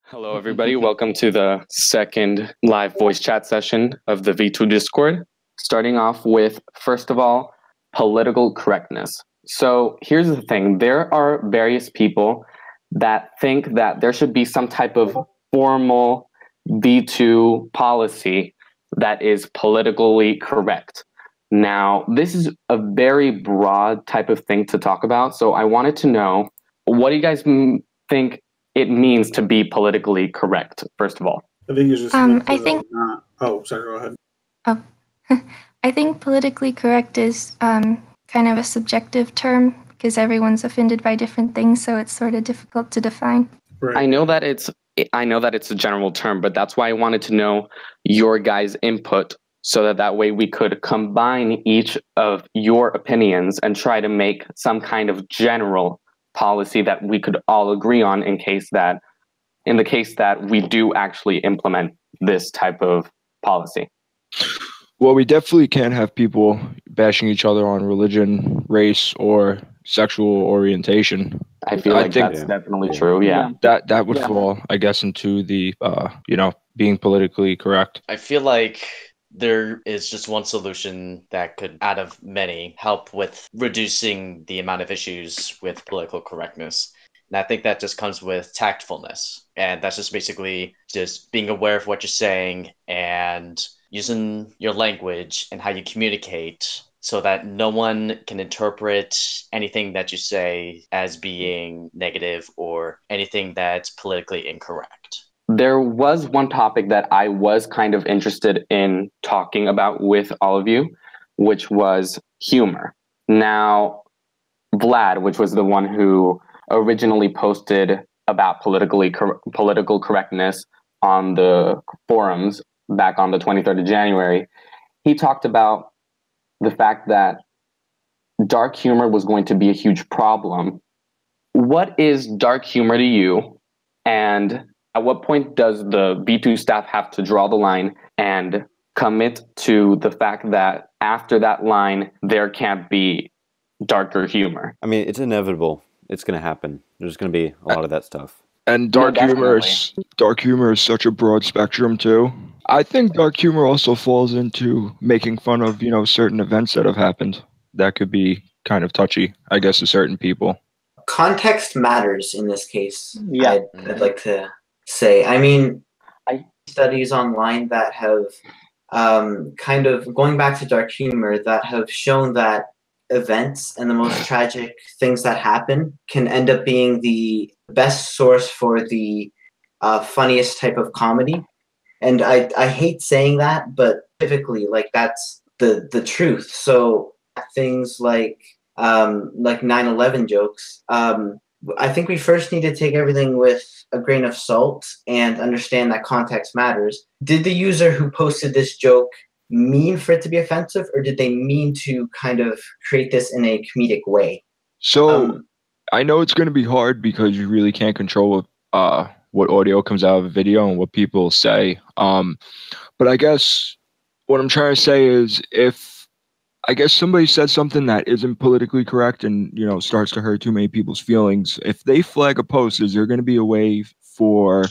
Hello, everybody. Welcome to the second live voice chat session of the V2 Discord. Starting off with, first of all, political correctness. So here's the thing. There are various people that think that there should be some type of formal V2 policy that is politically correct. Now, this is a very broad type of thing to talk about. So I wanted to know, what do you guys think it means to be politically correct, first of all? I think it's just I think oh, sorry, go ahead. Oh, I think politically correct is kind of a subjective term because everyone's offended by different things, so it's sort of difficult to define. Right. I know that it's a general term, but that's why I wanted to know your guys' input so that way we could combine each of your opinions and try to make some kind of general policy that we could all agree on in the case that we do actually implement this type of policy. Well, we definitely can't have people bashing each other on religion, race, or sexual orientation. I feel like that's definitely true. Yeah. That would fall, I guess, into the being politically correct. I feel like there is just one solution that could, out of many, help with reducing the amount of issues with political correctness. And I think that just comes with tactfulness. And that's just basically just being aware of what you're saying and using your language and how you communicate so that no one can interpret anything that you say as being negative or anything that's politically incorrect. There was one topic that I was kind of interested in talking about with all of you, which was humor. Now, Vlad, which was the one who originally posted about political correctness on the forums back on the 23rd of January, he talked about the fact that dark humor was going to be a huge problem. What is dark humor to you? And at what point does the V2 staff have to draw the line and commit to the fact that after that line, there can't be darker humor? I mean, it's inevitable. It's going to happen. There's going to be a lot of that stuff. And dark humor is such a broad spectrum too. I think dark humor also falls into making fun of, certain events that have happened. That could be kind of touchy, I guess, to certain people. Context matters in this case. Yeah. I'd like to say. I mean, I studies online that have kind of going back to dark humor that have shown that events and the most tragic things that happen can end up being the best source for the funniest type of comedy. And I hate saying that, but typically, like, that's the truth. So things like 9/11 jokes, I think we first need to take everything with a grain of salt and understand that context matters. Did the user who posted this joke mean for it to be offensive, or did they mean to kind of create this in a comedic way? So I know it's going to be hard because you really can't control what audio comes out of a video and what people say. But I guess what I'm trying to say is, if I guess somebody says something that isn't politically correct and, starts to hurt too many people's feelings, if they flag a post, is there going to be a way for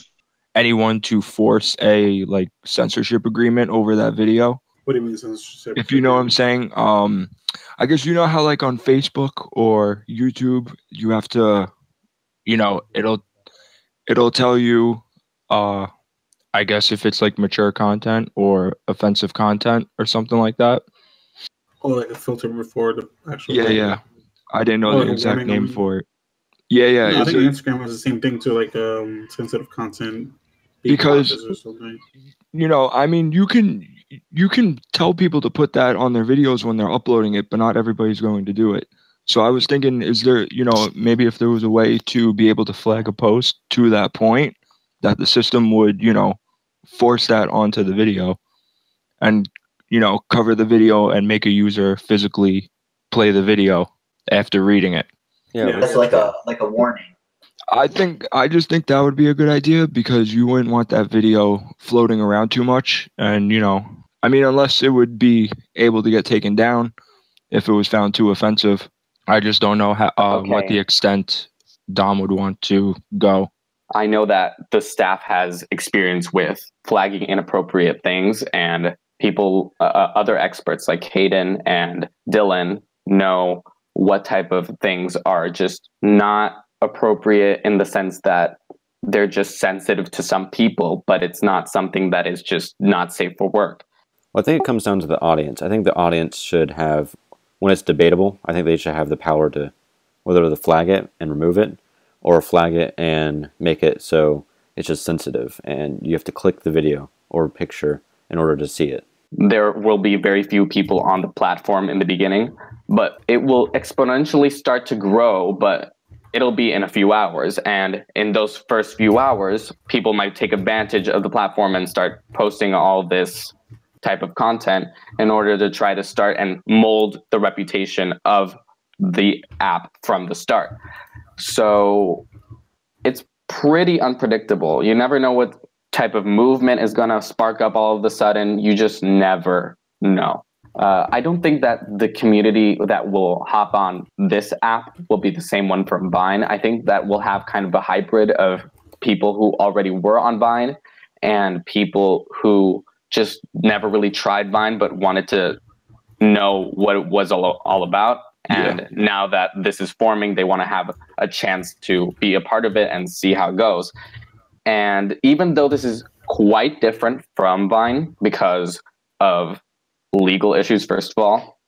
anyone to force a censorship agreement over that video? What do you mean censorship? If you know what I'm saying. I guess how on Facebook or YouTube you have to, it'll tell you I guess if it's mature content or offensive content or something like that. Oh, like a filter before the actual. Yeah. I didn't know the exact name for it. Yeah. No, I think Instagram has the same thing too, sensitive content. Because I mean, you can tell people to put that on their videos when they're uploading it, but not everybody's going to do it. So I was thinking, is there, maybe if there was a way to be able to flag a post to that point, that the system would, force that onto the video and, cover the video and make a user physically play the video after reading it. Yeah, that's like a warning. I just think that would be a good idea, because you wouldn't want that video floating around too much. And, I mean, unless it would be able to get taken down if it was found too offensive. I just don't know how what the extent Dom would want to go. I know that the staff has experience with flagging inappropriate things, and people, other experts like Hayden and Dylan, know what type of things are just not appropriate in the sense that they're just sensitive to some people, but it's not something that is just not safe for work. Well, I think it comes down to the audience. I think the audience should have, when it's debatable, I think they should have the power to whether to flag it and remove it, or flag it and make it so it's just sensitive and you have to click the video or picture in order to see it. There will be very few people on the platform in the beginning, but it will exponentially start to grow, but it'll be in a few hours. And in those first few hours, people might take advantage of the platform and start posting all this type of content in order to try to start and mold the reputation of the app from the start. So it's pretty unpredictable. You never know what type of movement is going to spark up all of a sudden. You just never know. I don't think that the community that will hop on this app will be the same one from Vine. I think that we'll have kind of a hybrid of people who already were on Vine and people who just never really tried Vine but wanted to know what it was all about. And now that this is forming, they want to have a chance to be a part of it and see how it goes. And even though this is quite different from Vine because of legal issues, first of all,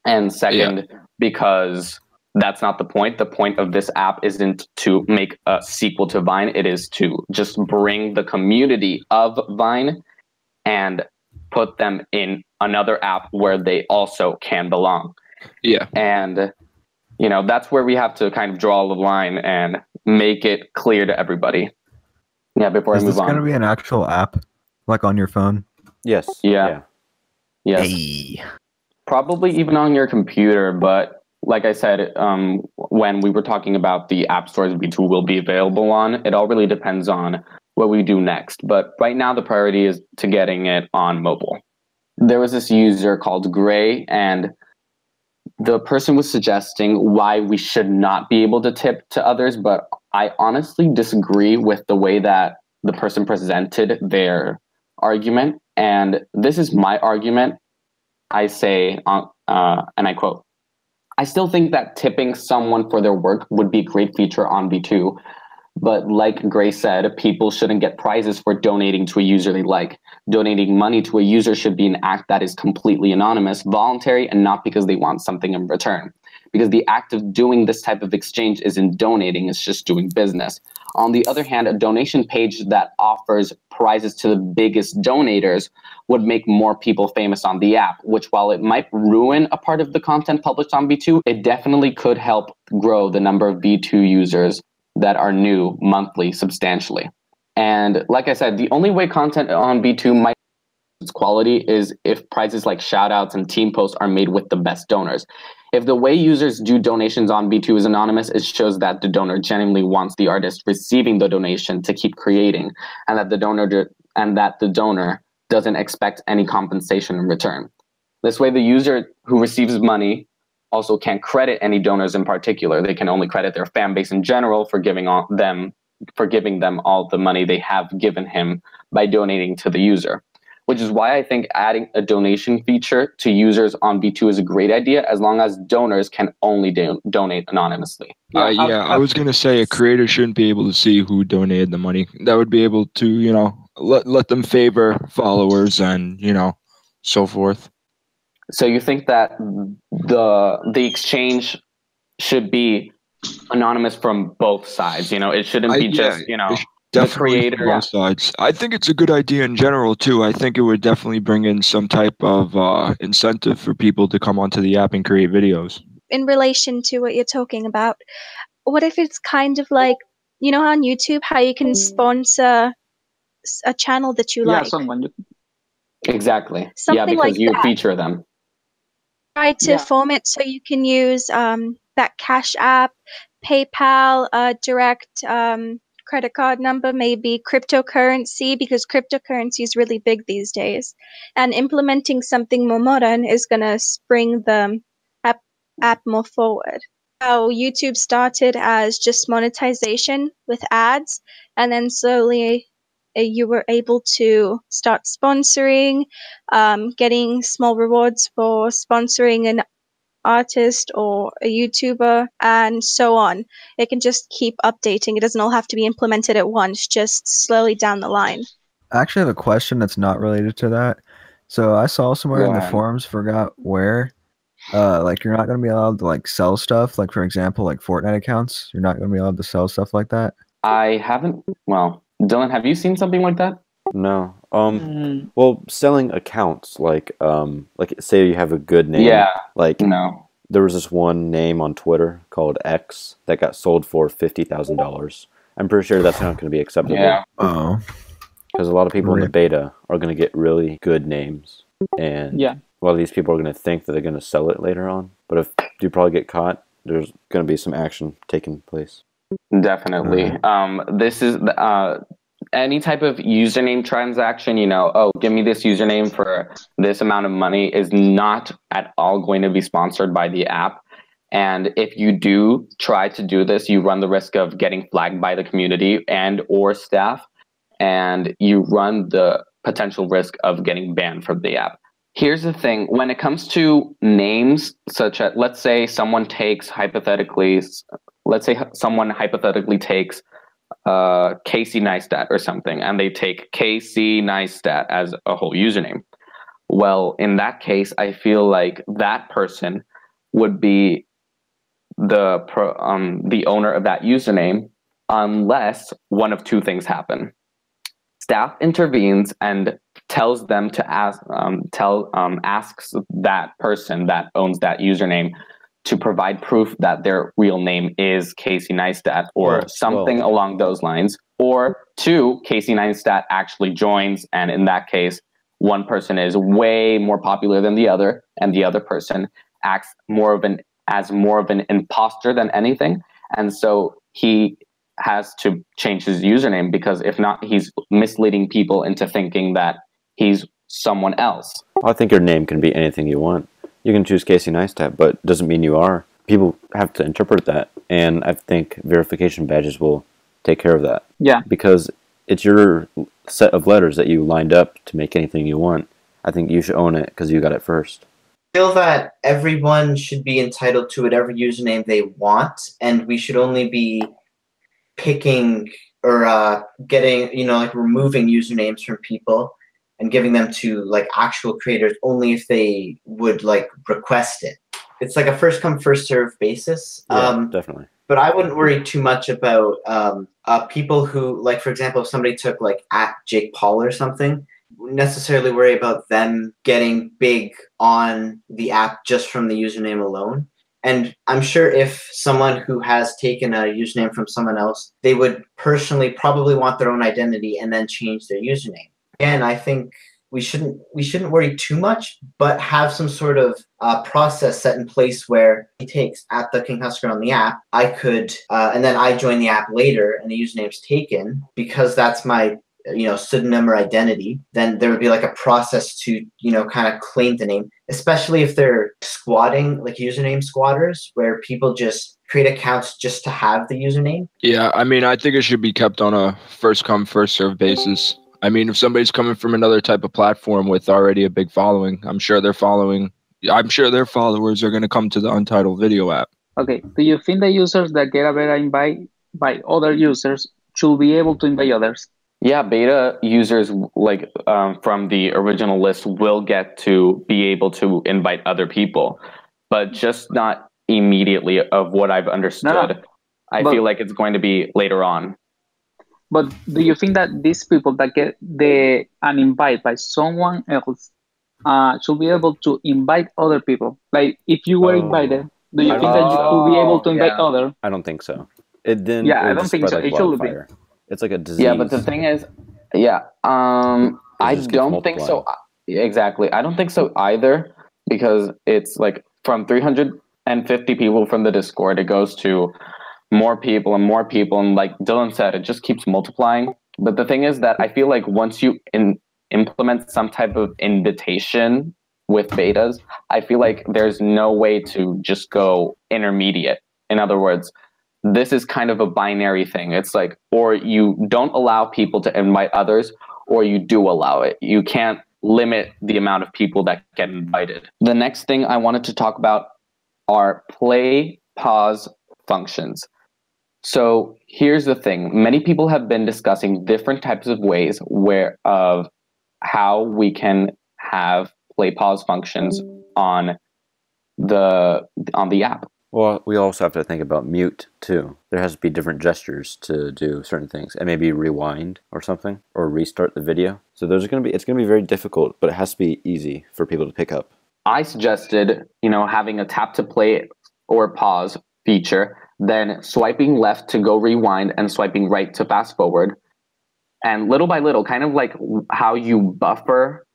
and second, because that's not the point. The point of this app isn't to make a sequel to Vine. It is to just bring the community of Vine and put them in another app where they also can belong. Yeah. And, you know, that's where we have to kind of draw the line and make it clear to everybody. Yeah, before I move on. Is this going to be an actual app, like on your phone? Yes. Yeah. Yes. Hey. Probably even on your computer, but like I said, when we were talking about the app stores B2 will be available on, it all really depends on what we do next. But right now, the priority is to getting it on mobile. There was this user called Gray, and the person was suggesting why we should not be able to tip to others, but I honestly disagree with the way that the person presented their argument. And this is my argument. I say, and I quote, "I still think that tipping someone for their work would be a great feature on V2. But like Gray said, people shouldn't get prizes for donating to a user they like. Donating money to a user should be an act that is completely anonymous, voluntary, and not because they want something in return. Because the act of doing this type of exchange isn't donating, it's just doing business. On the other hand, a donation page that offers prizes to the biggest donators would make more people famous on the app, which while it might ruin a part of the content published on V2, it definitely could help grow the number of V2 users that are new monthly substantially. And like I said, the only way content on V2 might its quality is if prizes like shoutouts and team posts are made with the best donors. If the way users do donations on V2 is anonymous, it shows that the donor genuinely wants the artist receiving the donation to keep creating, and that the donor doesn't expect any compensation in return. This way, the user who receives money also can't credit any donors in particular. They can only credit their fan base in general for giving them all the money they have given him by donating to the user. Which is why I think adding a donation feature to users on V2 is a great idea, as long as donors can only donate anonymously. I was going to say a creator shouldn't be able to see who donated the money. That would be able to, you know, let them favor followers and, you know, so forth. So you think that the exchange should be anonymous from both sides? You know, it shouldn't be just, you know, the creator. Both sides. I think it's a good idea in general too. I think it would definitely bring in some type of incentive for people to come onto the app and create videos. In relation to what you're talking about, what if it's kind of like, you know, on YouTube, how you can sponsor a channel that you like? Exactly. Something because like you that. Feature them. Try to form it so you can use that Cash App, PayPal, direct credit card number, maybe cryptocurrency, because cryptocurrency is really big these days. And implementing something more modern is going to spring the app more forward. how YouTube started as just monetization with ads, and then slowly you were able to start sponsoring, getting small rewards for sponsoring an artist or a YouTuber, and so on. It can just keep updating. It doesn't all have to be implemented at once, just slowly down the line. I actually have a question that's not related to that. So I saw somewhere Go in the ahead. forums, forgot where, like you're not going to be allowed to like sell stuff. Like for example, like Fortnite accounts, you're not going to be allowed to sell stuff like that. I haven't. Well, Dylan, have you seen something like that? No. Well, selling accounts like say you have a good name. Yeah. Like No. there was this one name on Twitter called X that got sold for $50,000. I'm pretty sure that's not going to be acceptable. Yeah. Oh. Because a lot of people in the Rip. beta are going to get really good names, and Yeah. a lot of these people are going to think that they're going to sell it later on. But if you probably get caught, there's going to be some action taking place. Definitely. This is any type of username transaction. You know, oh, give me this username for this amount of money is not at all going to be sponsored by the app. And if you do try to do this, you run the risk of getting flagged by the community and or staff, and you run the potential risk of getting banned from the app. Here's the thing: when it comes to names, such as let's say someone hypothetically takes Casey Neistat or something, and they take Casey Neistat as a whole username. Well, in that case, I feel like that person would be the owner of that username, unless one of two things happen. Staff intervenes and tells them to asks that person that owns that username to provide proof that their real name is Casey Neistat or something along those lines. Or two, Casey Neistat actually joins, and in that case, one person is way more popular than the other, and the other person acts more of an imposter than anything, and so he has to change his username, because if not, he's misleading people into thinking that he's someone else. I think your name can be anything you want. You can choose Casey Neistat, but it doesn't mean you are. People have to interpret that, and I think verification badges will take care of that. Yeah. Because it's your set of letters that you lined up to make anything you want. I think you should own it because you got it first. I feel that everyone should be entitled to whatever username they want, and we should only be picking or getting, removing usernames from people and giving them to like actual creators only if they would like request it. It's like a first come first serve basis. Yeah, definitely. But I wouldn't worry too much about people who, like, for example, if somebody took like @JakePaul or something, wouldn't necessarily worry about them getting big on the app just from the username alone. And I'm sure if someone who has taken a username from someone else, they would personally probably want their own identity and then change their username. Again, I think we shouldn't worry too much, but have some sort of process set in place where he takes @TheKingHusker on the app. I could, and then I join the app later, and the username's taken because that's my pseudonym or identity. Then there would be like a process to kind of claim the name, especially if they're squatting, like username squatters, where people just create accounts just to have the username. Yeah, I mean, I think it should be kept on a first come first serve basis. I mean, if somebody's coming from another type of platform with already a big following, I'm sure their followers are going to come to the Untitled video app. Okay, do you think the users that get a beta invite by other users should be able to invite others? Yeah, beta users from the original list will get to be able to invite other people, but just not immediately of what I've understood. No. I feel like it's going to be later on. But do you think that these people that get an invite by someone else should be able to invite other people? Like, if you were invited, do you think that you could be able to invite other? I don't think so. I don't think so. Like it should be. It's like a disease. Yeah, but the thing is, I don't think so. Exactly. I don't think so either, because it's like from 350 people from the Discord, it goes to more people, and like Dylan said, it just keeps multiplying. But the thing is that I feel like once you implement some type of invitation with betas, I feel like there's no way to just go intermediate. In other words, this is kind of a binary thing. It's like, or you don't allow people to invite others, or you do allow it. You can't limit the amount of people that get invited. The next thing I wanted to talk about are play, pause functions. So here's the thing. Many people have been discussing different types of ways of how we can have play, pause functions on the app. Well, we also have to think about mute too. There has to be different gestures to do certain things, and maybe rewind or something, or restart the video. So it's going to be very difficult, but it has to be easy for people to pick up. I suggested, having a tap to play or pause feature, then swiping left to go rewind and swiping right to fast forward. And little by little, kind of like how you buffer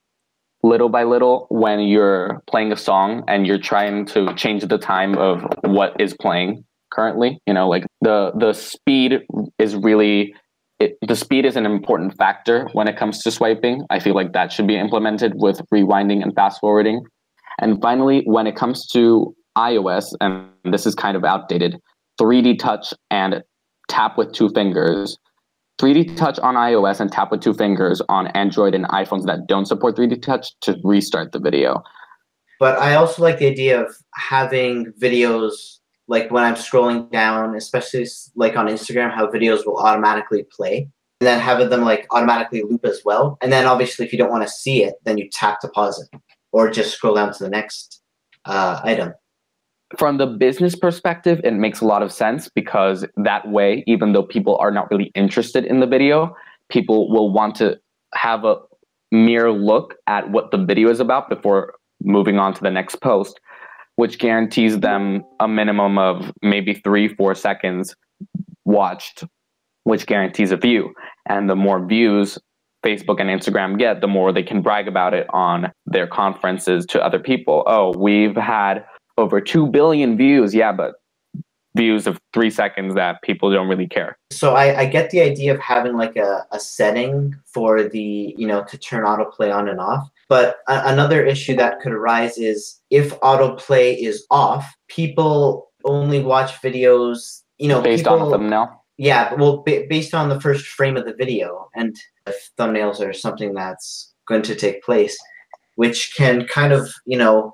little by little when you're playing a song and you're trying to change the time of what is playing currently. Like the speed is really the speed is an important factor when it comes to swiping. I feel like that should be implemented with rewinding and fast forwarding. And finally, when it comes to iOS, and this is kind of outdated, 3D touch and tap with two fingers. 3D touch on iOS and tap with two fingers on Android and iPhones that don't support 3D touch to restart the video. But I also like the idea of having videos, like when I'm scrolling down, especially like on Instagram, how videos will automatically play, and then having them like automatically loop as well. And then obviously if you don't want to see it, then you tap to pause it or just scroll down to the next item. From the business perspective, it makes a lot of sense because that way, even though people are not really interested in the video, people will want to have a mere look at what the video is about before moving on to the next post, which guarantees them a minimum of maybe 3-4 seconds watched, which guarantees a view. And the more views Facebook and Instagram get, the more they can brag about it on their conferences to other people. Oh, we've had over 2 billion views. Yeah, but views of 3 seconds that people don't really care. So I get the idea of having like a setting for the, to turn autoplay on and off. But another issue that could arise is if autoplay is off, people only watch videos, based on the thumbnail. Yeah, well, based on the first frame of the video, and if thumbnails are something that's going to take place, which can kind of,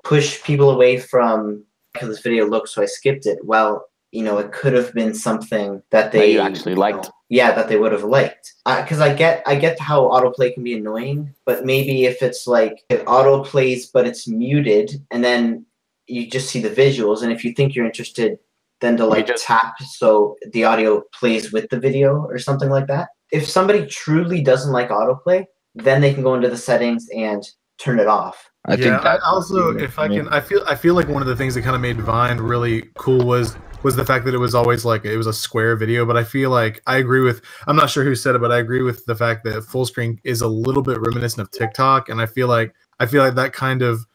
push people away from, because this video looked, so I skipped it. Well, it could have been something that they actually liked. That they would have liked. Because I get how autoplay can be annoying, but maybe if it's like it autoplays but it's muted, and then you just see the visuals, and if you think you're interested, then to tap so the audio plays with the video or something like that. If somebody truly doesn't like autoplay, then they can go into the settings and turn it off. I think that also, if I can, I feel like one of the things that kind of made Vine really cool was the fact that it was always like it was a square video. But I feel like I agree with, I'm not sure who said it, but I agree with the fact that full screen is a little bit reminiscent of TikTok, and I feel like that kind of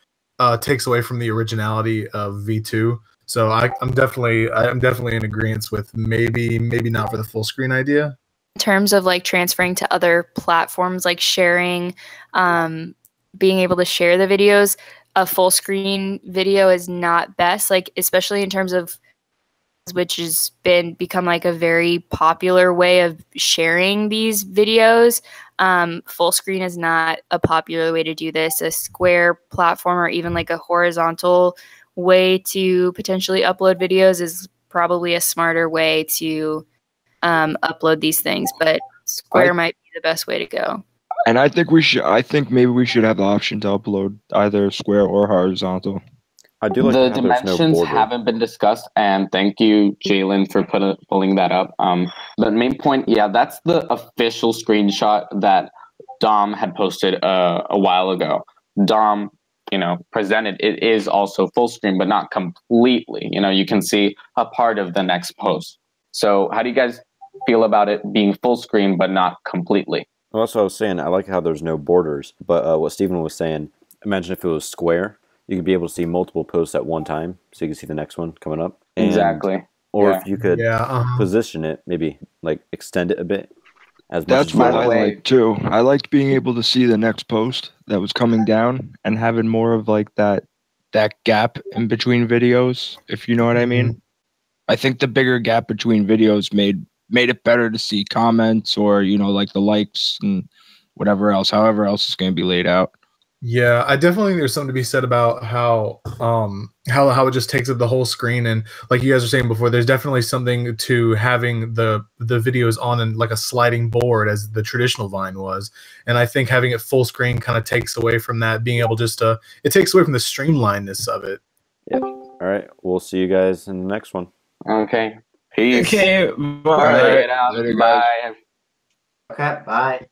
takes away from the originality of V2. So I'm definitely in agreement with maybe not for the full screen idea. In terms of like transferring to other platforms, like sharing, being able to share the videos, a full screen video is not best, like especially in terms of which has become like a very popular way of sharing these videos. Full screen is not a popular way to do this. A square platform or even like a horizontal way to potentially upload videos is probably a smarter way to upload these things, but square might be the best way to go. And I think maybe we should have the option to upload either square or horizontal. I do like the dimensions haven't been discussed, and thank you, Jalen, for pulling that up. The main point, that's the official screenshot that Dom had posted a while ago. Dom, presented it is also full screen, but not completely. You can see a part of the next post. So how do you guys feel about it being full screen, but not completely? Well, that's what I was saying. I like how there's no borders. But what Stephen was saying, imagine if it was square. You could be able to see multiple posts at one time, so you can see the next one coming up. Exactly. Or if you could position it, maybe like extend it a bit. That's what I like too. I liked being able to see the next post that was coming down and having more of like that gap in between videos, if you know what I mean. I think the bigger gap between videos made it better to see comments or, you know, like the likes and whatever else, however else it's going to be laid out. Yeah, I definitely think there's something to be said about how it just takes up the whole screen, and like you guys were saying before, there's definitely something to having the videos on in like a sliding board as the traditional Vine was, and I think having it full screen kind of takes away from that, being able just to, it takes away from the streamlinedness of it. Yep. All right, we'll see you guys in the next one. Okay. Peace. Okay, Bye. bye. Bye. Okay, bye.